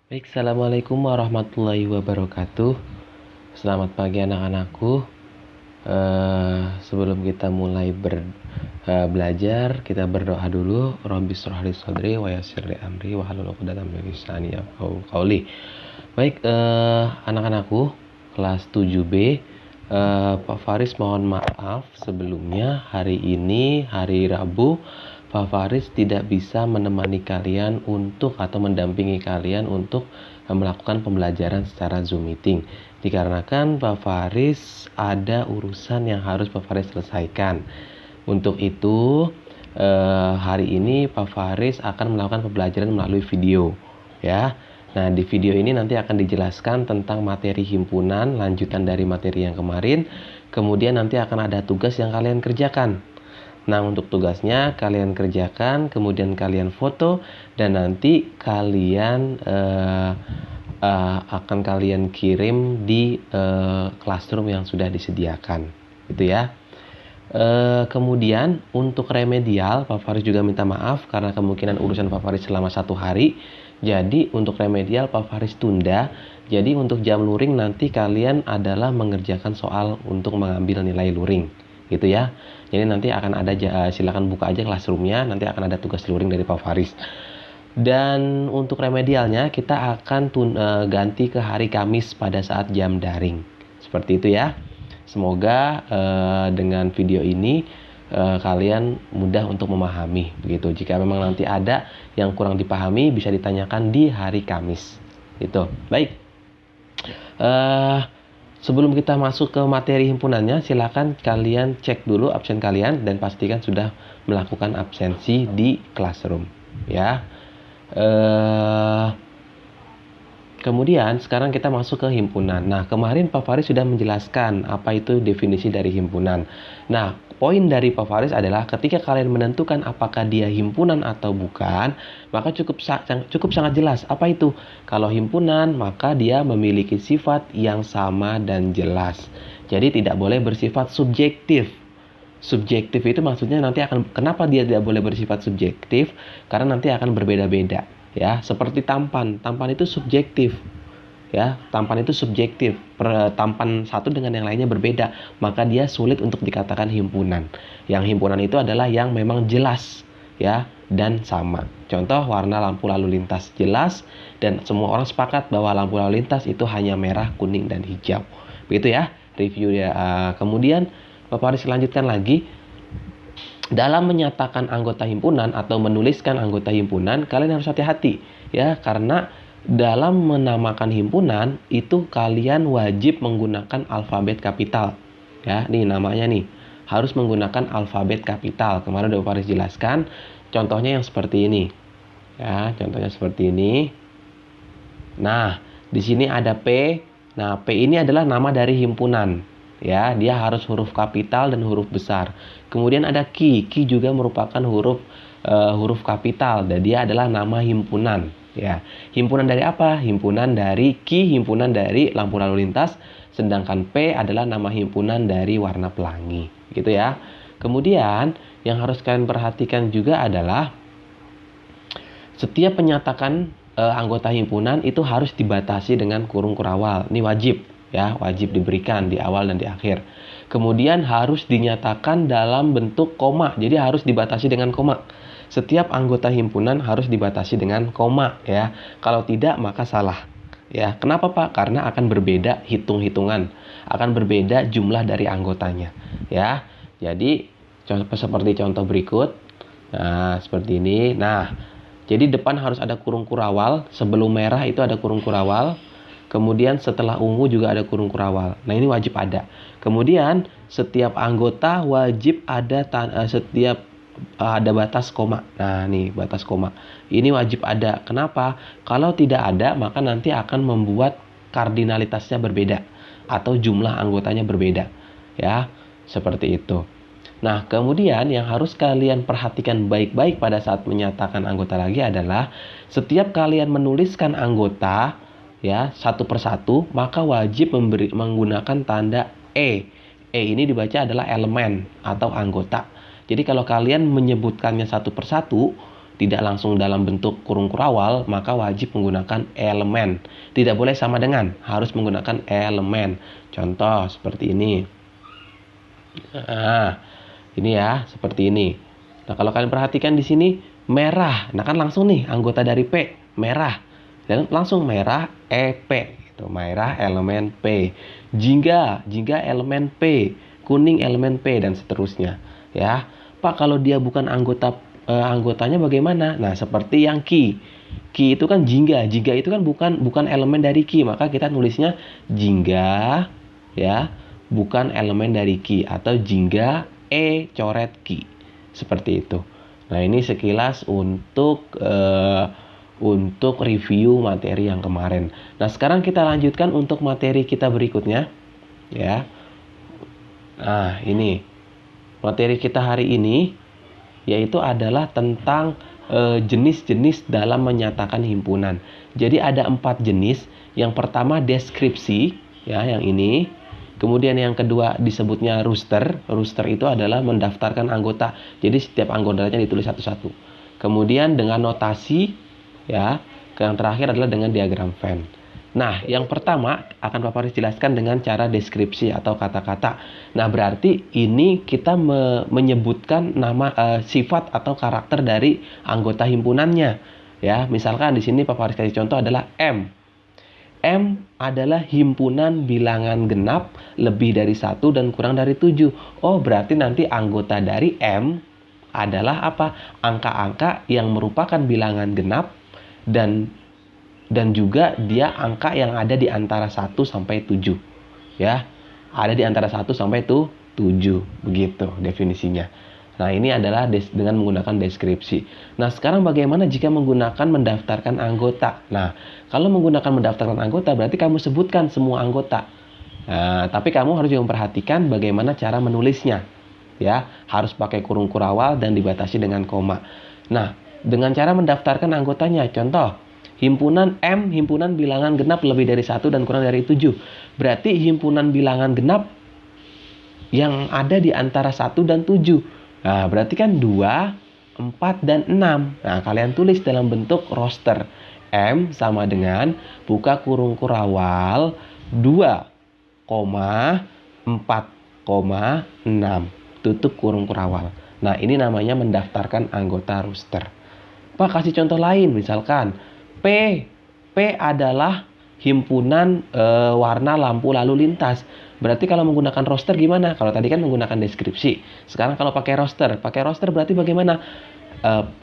Baik, Assalamualaikum warahmatullahi wabarakatuh. Selamat pagi anak-anakku. Sebelum kita mulai belajar, kita berdoa dulu. Rabbi shrah li sadri wa yassir li amri wahlul 'uqdatam min lisani yafqahu qawli. Baik, anak-anakku kelas 7B, Pak Faris mohon maaf sebelumnya. Hari ini hari Rabu, Pak Faris tidak bisa menemani kalian atau mendampingi kalian untuk melakukan pembelajaran secara Zoom meeting. Dikarenakan Pak Faris ada urusan yang harus Pak Faris selesaikan. Untuk itu, hari ini Pak Faris akan melakukan pembelajaran melalui video, ya. Nah, di video ini nanti akan dijelaskan tentang materi himpunan, lanjutan dari materi yang kemarin. Kemudian nanti akan ada tugas yang kalian kerjakan. Nah, untuk tugasnya kalian kerjakan, kemudian kalian foto, dan nanti kalian akan kalian kirim di classroom yang sudah disediakan, gitu ya. Kemudian untuk remedial, Pak Faris juga minta maaf karena kemungkinan urusan Pak Faris selama 1 hari. Jadi untuk remedial Pak Faris tunda. Jadi untuk jam luring nanti kalian adalah mengerjakan soal untuk mengambil nilai luring, gitu ya. Jadi nanti akan ada, silakan buka aja classroomnya, nanti akan ada tugas luring dari Pak Faris. Dan untuk remedialnya kita akan ganti ke hari Kamis pada saat jam daring. Seperti itu ya. Semoga dengan video ini kalian mudah untuk memahami begitu. Jika memang nanti ada yang kurang dipahami bisa ditanyakan di hari Kamis. Itu. Baik. Sebelum kita masuk ke materi himpunannya, silakan kalian cek dulu absen kalian dan pastikan sudah melakukan absensi di classroom, ya. Kemudian sekarang kita masuk ke himpunan. Nah, kemarin Pak Faris sudah menjelaskan apa itu definisi dari himpunan. Nah, poin dari Pak Faris adalah ketika kalian menentukan apakah dia himpunan atau bukan, maka cukup sangat jelas apa itu. Kalau himpunan, maka dia memiliki sifat yang sama dan jelas. Jadi tidak boleh bersifat subjektif. Subjektif itu maksudnya kenapa dia tidak boleh bersifat subjektif? Karena nanti akan berbeda-beda. Ya, seperti tampan itu subjektif, ya. Tampan itu subjektif, tampan satu dengan yang lainnya berbeda, maka dia sulit untuk dikatakan himpunan. Yang himpunan itu adalah yang memang jelas, ya, dan sama. Contoh, warna lampu lalu lintas jelas dan semua orang sepakat bahwa lampu lalu lintas itu hanya merah, kuning, dan hijau. Begitu ya review ya. Kemudian Bapak harus lanjutkan lagi. Dalam menyatakan anggota himpunan atau menuliskan anggota himpunan, kalian harus hati-hati, ya, karena dalam menamakan himpunan itu kalian wajib menggunakan alfabet kapital, ya. Nih namanya nih harus menggunakan alfabet kapital. Kemarin udah Faris jelaskan. Contohnya yang seperti ini, ya. Contohnya seperti ini. Nah, di sini ada P. Nah, P ini adalah nama dari himpunan. Ya, dia harus huruf kapital dan huruf besar. Kemudian ada Q juga merupakan huruf kapital dan dia adalah nama himpunan. Ya, himpunan dari apa? Himpunan dari Q, himpunan dari lampu lalu lintas, sedangkan P adalah nama himpunan dari warna pelangi, gitu ya. Kemudian yang harus kalian perhatikan juga adalah setiap penyatakan anggota himpunan itu harus dibatasi dengan kurung kurawal. Ini wajib. Ya, wajib diberikan di awal dan di akhir. Kemudian harus dinyatakan dalam bentuk koma. Jadi harus dibatasi dengan koma. Setiap anggota himpunan harus dibatasi dengan koma, ya. Kalau tidak maka salah. Ya, kenapa Pak? Karena akan berbeda hitung-hitungan. Akan berbeda jumlah dari anggotanya, ya. Jadi seperti contoh berikut. Nah, seperti ini. Nah, jadi depan harus ada kurung kurawal. Sebelum merah itu ada kurung kurawal. Kemudian setelah ungu juga ada kurung kurawal. Nah, ini wajib ada. Kemudian setiap anggota wajib ada ada batas koma. Nah, nih batas koma. Ini wajib ada. Kenapa? Kalau tidak ada, maka nanti akan membuat kardinalitasnya berbeda atau jumlah anggotanya berbeda. Ya, seperti itu. Nah, kemudian yang harus kalian perhatikan baik-baik pada saat menyatakan anggota lagi adalah setiap kalian menuliskan anggota, ya, satu persatu, maka wajib menggunakan tanda E. E ini dibaca adalah elemen atau anggota. Jadi kalau kalian menyebutkannya satu persatu, tidak langsung dalam bentuk kurung kurawal, maka wajib menggunakan elemen. Tidak boleh sama dengan, harus menggunakan elemen. Contoh seperti ini. Nah, ini ya, seperti ini. Nah, kalau kalian perhatikan di sini merah. Nah, kan langsung nih anggota dari P, merah. Dan langsung merah EP, gitu. Merah elemen P. Jingga elemen P, kuning elemen P dan seterusnya, ya. Pak, kalau dia bukan anggotanya bagaimana? Nah, seperti yang Ki. Ki itu kan jingga. Jingga itu kan bukan elemen dari Ki, maka kita nulisnya jingga, ya, bukan elemen dari Ki, atau jingga coret Ki. Seperti itu. Nah, ini sekilas untuk review materi yang kemarin. Nah, sekarang kita lanjutkan untuk materi kita berikutnya, ya. Nah, ini materi kita hari ini yaitu adalah tentang jenis-jenis dalam menyatakan himpunan. Jadi ada 4 jenis. Yang pertama deskripsi, ya, yang ini. Kemudian yang kedua disebutnya roster. Roster itu adalah mendaftarkan anggota. Jadi setiap anggotanya ditulis satu-satu. Kemudian dengan notasi, ya. Yang terakhir adalah dengan diagram Venn. Nah, yang pertama akan Pak Faris jelaskan dengan cara deskripsi atau kata-kata. Nah, berarti ini kita menyebutkan nama sifat atau karakter dari anggota himpunannya. Ya, misalkan di sini Pak Faris kasih contoh adalah M. M adalah himpunan bilangan genap lebih dari 1 dan kurang dari 7. Oh, berarti nanti anggota dari M adalah apa? Angka-angka yang merupakan bilangan genap dan juga dia angka yang ada di antara 1 sampai 7. Ya. Ada di antara 1 sampai 7. Begitu definisinya. Nah, ini adalah dengan menggunakan deskripsi. Nah, sekarang bagaimana jika menggunakan mendaftarkan anggota? Nah, kalau menggunakan mendaftarkan anggota berarti kamu sebutkan semua anggota. Nah, tapi kamu harus juga memperhatikan bagaimana cara menulisnya. Ya, harus pakai kurung kurawal dan dibatasi dengan koma. Nah, dengan cara mendaftarkan anggotanya, contoh himpunan M, himpunan bilangan genap lebih dari 1 dan kurang dari 7. Berarti himpunan bilangan genap yang ada di antara 1 dan 7. Nah, berarti kan 2, 4, dan 6. Nah, kalian tulis dalam bentuk roster. M sama dengan buka kurung kurawal 2, 4, 6. Tutup kurung kurawal. Nah, ini namanya mendaftarkan anggota roster. Pak, kasih contoh lain. Misalkan P adalah himpunan warna lampu lalu lintas. Berarti kalau menggunakan roster gimana? Kalau tadi kan menggunakan deskripsi. Sekarang kalau pakai roster berarti bagaimana? P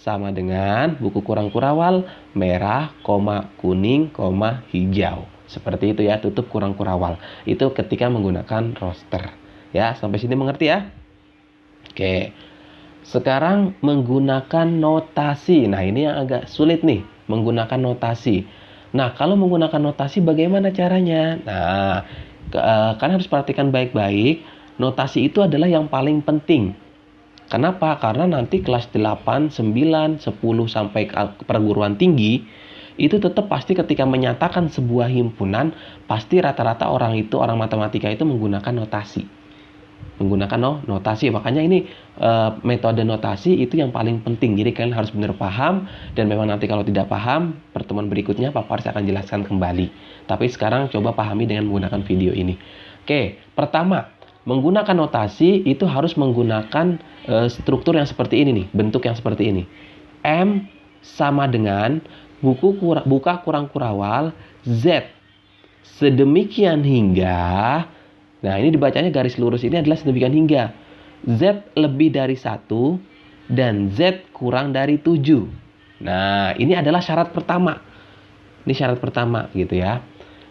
sama dengan buku kurang kurawal merah, kuning, hijau. Seperti itu ya, tutup kurang kurawal. Itu ketika menggunakan roster. Ya, sampai sini mengerti ya? Oke. Sekarang menggunakan notasi. Nah, ini yang agak sulit nih, menggunakan notasi. Nah, kalau menggunakan notasi bagaimana caranya? Nah, kalian harus perhatikan baik-baik. Notasi itu adalah yang paling penting. Kenapa? Karena nanti kelas 8, 9, 10 sampai perguruan tinggi itu tetap pasti ketika menyatakan sebuah himpunan, pasti rata-rata orang matematika itu menggunakan notasi. Notasi. Makanya ini metode notasi itu yang paling penting. Jadi kalian harus benar paham, dan memang nanti kalau tidak paham, pertemuan berikutnya Pak Faris akan jelaskan kembali. Tapi sekarang coba pahami dengan menggunakan video ini. Oke, pertama, menggunakan notasi itu harus menggunakan struktur yang seperti ini nih, bentuk yang seperti ini. M sama dengan buka kurang kurawal Z. Sedemikian hingga, nah ini dibacanya garis lurus ini adalah sedemikian hingga Z lebih dari 1 dan Z kurang dari 7. Nah, ini adalah syarat pertama. Ini syarat pertama gitu ya.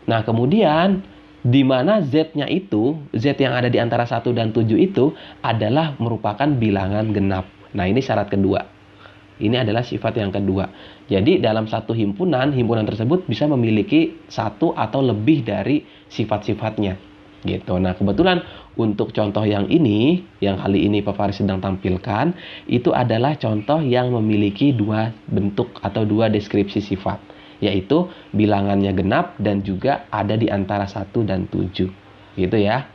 Nah, kemudian di mana Z-nya itu, Z yang ada di antara 1 dan 7 itu adalah merupakan bilangan genap. Nah, ini syarat kedua. Ini adalah sifat yang kedua. Jadi dalam satu himpunan tersebut bisa memiliki satu atau lebih dari sifat-sifatnya. Gitu. Nah, kebetulan untuk contoh yang ini, yang kali ini Pak Faris sedang tampilkan, itu adalah contoh yang memiliki 2 bentuk atau 2 deskripsi sifat, yaitu bilangannya genap dan juga ada di antara 1 dan 7. Gitu ya.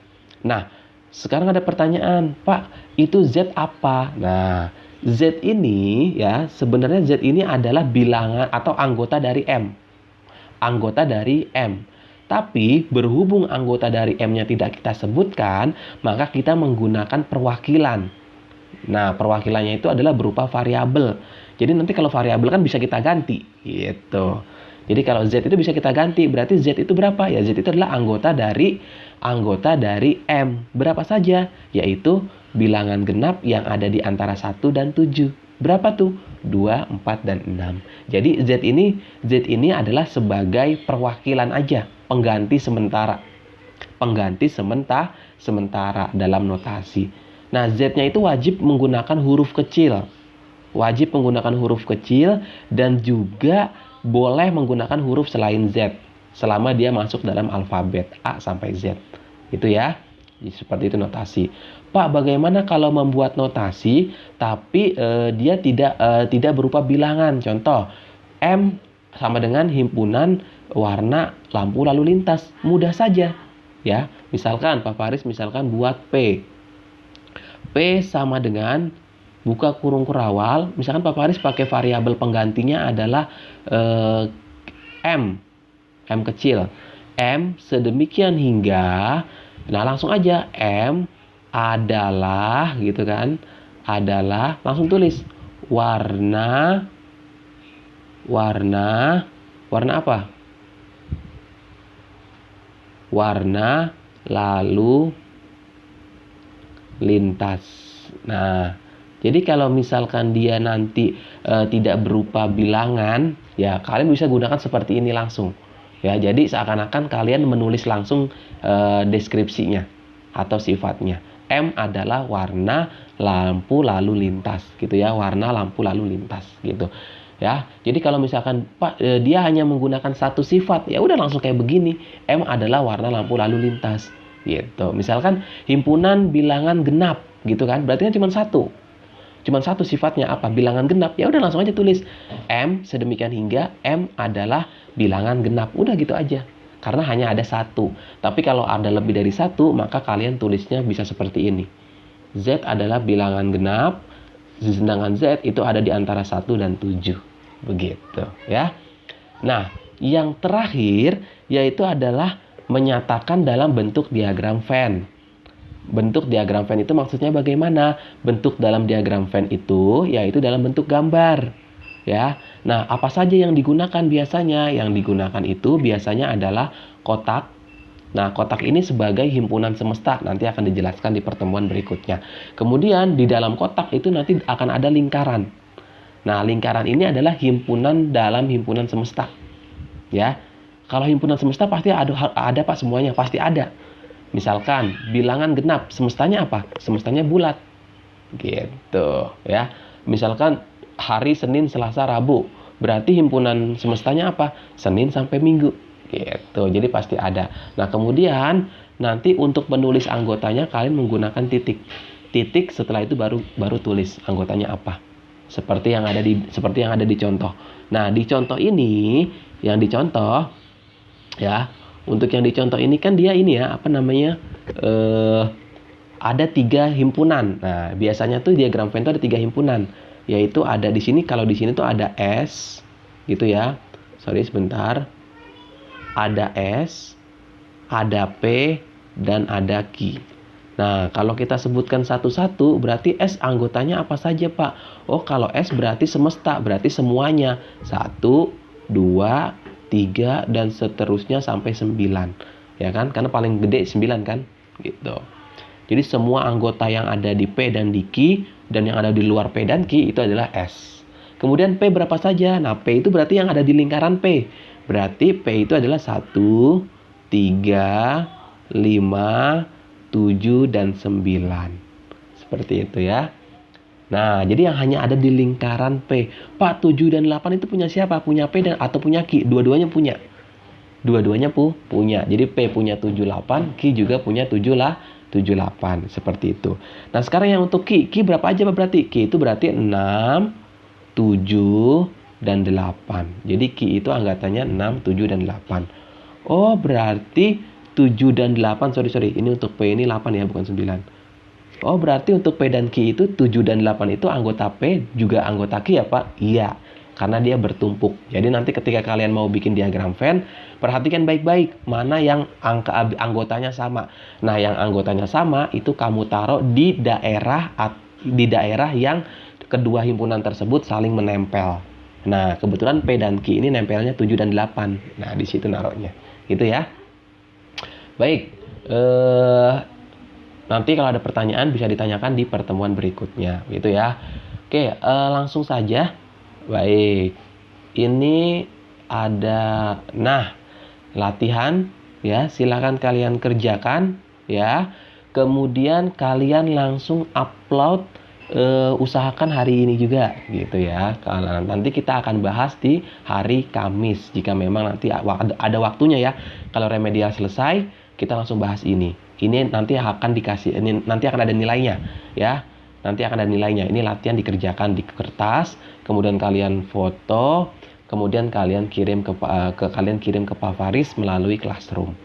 Nah, sekarang ada pertanyaan, Pak, itu Z apa? Nah, Z ini ya, sebenarnya Z ini adalah bilangan atau anggota dari M. Anggota dari M. Tapi berhubung anggota dari M-nya tidak kita sebutkan, maka kita menggunakan perwakilan. Nah, perwakilannya itu adalah berupa variabel. Jadi nanti kalau variabel kan bisa kita ganti, gitu. Jadi kalau Z itu bisa kita ganti, berarti Z itu berapa? Ya, Z itu adalah anggota dari M. Berapa saja? Yaitu bilangan genap yang ada di antara 1 dan 7. Berapa tuh? 2, 4, dan 6. Jadi Z ini adalah sebagai perwakilan aja, pengganti sementara. Pengganti sementara dalam notasi. Nah, Z-nya itu wajib menggunakan huruf kecil. Wajib menggunakan huruf kecil dan juga boleh menggunakan huruf selain Z selama dia masuk dalam alfabet A sampai Z. Itu ya. Seperti itu notasi. Pak, bagaimana kalau membuat notasi tapi dia tidak berupa bilangan? Contoh, M sama dengan himpunan warna lampu lalu lintas. Mudah saja, ya. Misalkan Pak Faris buat P. P sama dengan buka kurung kurawal. Misalkan Pak Faris pakai variabel penggantinya adalah M kecil. M sedemikian hingga, nah langsung aja M adalah gitu kan, adalah, langsung tulis warna apa? Warna lalu lintas. Nah, jadi kalau misalkan dia nanti tidak berupa bilangan, ya kalian bisa gunakan seperti ini langsung. Ya, jadi seakan-akan kalian menulis langsung deskripsinya atau sifatnya. M adalah warna lampu lalu lintas, gitu ya, warna lampu lalu lintas, gitu. Ya, jadi kalau misalkan Pak dia hanya menggunakan satu sifat, ya udah langsung kayak begini. M adalah warna lampu lalu lintas, gitu. Misalkan himpunan bilangan genap, gitu kan, berarti kan cuma satu sifatnya apa? Bilangan genap. Ya udah langsung aja tulis M sedemikian hingga M adalah bilangan genap. Udah gitu aja. Karena hanya ada satu. Tapi kalau ada lebih dari satu, maka kalian tulisnya bisa seperti ini. Z adalah bilangan genap, sedangkan Z itu ada di antara 1 dan 7. Begitu, ya. Nah, yang terakhir yaitu adalah menyatakan dalam bentuk diagram Venn. Bentuk diagram Venn itu maksudnya bagaimana? Bentuk dalam diagram Venn itu yaitu dalam bentuk gambar. Ya. Nah, apa saja yang digunakan biasanya? Yang digunakan itu biasanya adalah kotak. Nah, kotak ini sebagai himpunan semesta, nanti akan dijelaskan di pertemuan berikutnya. Kemudian di dalam kotak itu nanti akan ada lingkaran. Nah, lingkaran ini adalah himpunan dalam himpunan semesta. Ya. Kalau himpunan semesta pasti ada Pak, semuanya pasti ada. Misalkan bilangan genap, semestanya apa? Semestanya bulat. Gitu, ya. Misalkan hari Senin, Selasa, Rabu, berarti himpunan semestanya apa? Senin sampai Minggu. Gitu. Jadi pasti ada. Nah, kemudian nanti untuk menulis anggotanya kalian menggunakan titik. Titik, setelah itu baru tulis anggotanya apa. Seperti yang ada di contoh. Nah, di contoh ini yang dicontoh, ya, untuk yang dicontoh ini kan dia ini ya, ada 3 himpunan. Nah, biasanya tuh diagram Venn itu ada 3 himpunan. Yaitu ada di sini, kalau di sini tuh ada S, gitu ya. Sorry sebentar. Ada S, ada P, dan ada Q. Nah, kalau kita sebutkan satu-satu, berarti S anggotanya apa saja, Pak? Oh, kalau S berarti semesta, berarti semuanya. 1, 2, 3, dan seterusnya sampai 9. Ya kan? Karena paling gede 9 kan? Gitu. Jadi semua anggota yang ada di P dan di Q, dan yang ada di luar P dan Q itu adalah S. Kemudian P berapa saja? Nah, P itu berarti yang ada di lingkaran P. Berarti P itu adalah 1, 3, 5, 7, dan 9. Seperti itu ya. Nah, jadi yang hanya ada di lingkaran P. Pak, 7 dan 8 itu punya siapa? Punya P atau punya Q? Dua-duanya punya. Dua-duanya punya. Jadi P punya 78, Q juga punya 78. Seperti itu. Nah, sekarang yang untuk Q berapa aja berarti? Q itu berarti 6, 7, dan 8. Jadi Q itu anggatannya 6, 7, dan 8. Oh, berarti 7 dan 8, sorry. Ini untuk P ini 8 ya, bukan 9. Oh, berarti untuk P dan Q itu 7 dan 8 itu anggota P juga anggota Q ya, Pak? Iya, karena dia bertumpuk. Jadi nanti ketika kalian mau bikin diagram Venn, perhatikan baik-baik mana yang anggotanya sama. Nah, yang anggotanya sama itu kamu taruh di daerah yang kedua himpunan tersebut saling menempel. Nah, kebetulan P dan Q ini nempelnya 7 dan 8. Nah, di situ naruhnya. Gitu ya. Baik. Nanti kalau ada pertanyaan bisa ditanyakan di pertemuan berikutnya, gitu ya. Oke, langsung saja. Baik. Ini ada latihan ya, silakan kalian kerjakan ya. Kemudian kalian langsung upload, usahakan hari ini juga gitu ya. Karena nanti kita akan bahas di hari Kamis jika memang nanti ada waktunya ya. Kalau remedial selesai, kita langsung bahas ini. Ini nanti akan ada nilainya ya. Nanti akan ada nilainya. Ini latihan dikerjakan di kertas, kemudian kalian foto, kemudian kalian kirim ke Pak Faris melalui Classroom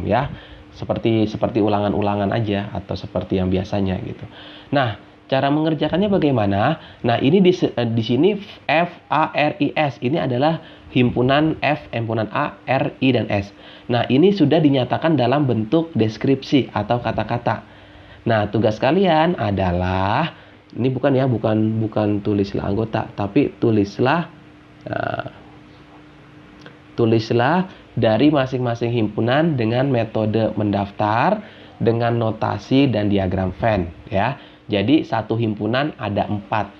ya. Seperti ulangan-ulangan aja atau seperti yang biasanya gitu. Nah, cara mengerjakannya bagaimana? Nah, ini di sini FARIS ini adalah himpunan F, himpunan A, R, I, dan S. Nah, ini sudah dinyatakan dalam bentuk deskripsi atau kata-kata. Nah, tugas kalian adalah ini bukan tulislah anggota, tapi tulislah dari masing-masing himpunan dengan metode mendaftar, dengan notasi dan diagram Venn ya. Jadi satu himpunan ada 4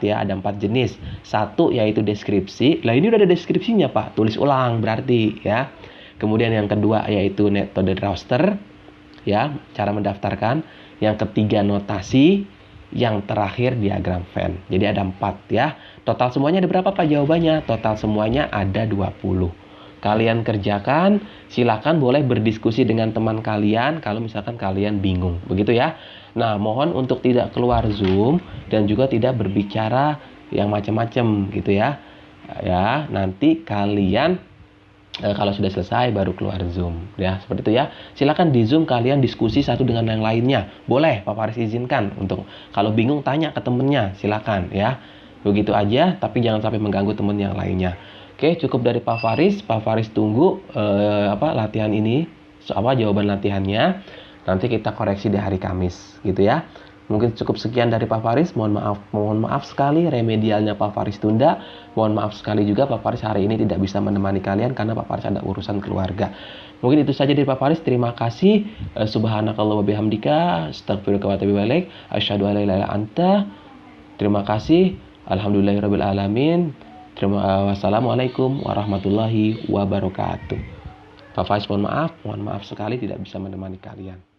ya, ada 4 jenis. Satu yaitu deskripsi. Lah ini udah ada deskripsinya, Pak. Tulis ulang berarti ya. Kemudian yang kedua yaitu metode roster ya, cara mendaftarkan. Yang ketiga notasi, yang terakhir diagram Venn. Jadi ada 4 ya. Total semuanya ada berapa, Pak? Jawabannya total semuanya ada 20. Kalian kerjakan, silakan boleh berdiskusi dengan teman kalian kalau misalkan kalian bingung. Begitu ya. Nah, mohon untuk tidak keluar Zoom dan juga tidak berbicara yang macam-macam gitu ya. Ya, nanti kalian kalau sudah selesai baru keluar Zoom ya, seperti itu ya. Silakan di Zoom kalian diskusi satu dengan yang lainnya. Boleh Pak Faris izinkan untuk kalau bingung tanya ke temennya, silakan ya. Begitu aja, tapi jangan sampai mengganggu temen yang lainnya. Oke, cukup dari Pak Faris. Pak Faris tunggu latihan ini, jawaban latihannya. Nanti kita koreksi di hari Kamis gitu ya. Mungkin cukup sekian dari Pak Faris. Mohon maaf sekali remedialnya Pak Faris tunda. Mohon maaf sekali juga Pak Faris hari ini tidak bisa menemani kalian karena Pak Faris ada urusan keluarga. Mungkin itu saja dari Pak Faris. Terima kasih. Subhanakallah wa bihamdika, astaghfiruka wa atubu ilaik, asyhadu an la ilaha illa anta. Terima kasih. Alhamdulillahirabbil alamin. Wassalamualaikum warahmatullahi wabarakatuh. Pak Faris mohon maaf sekali tidak bisa menemani kalian.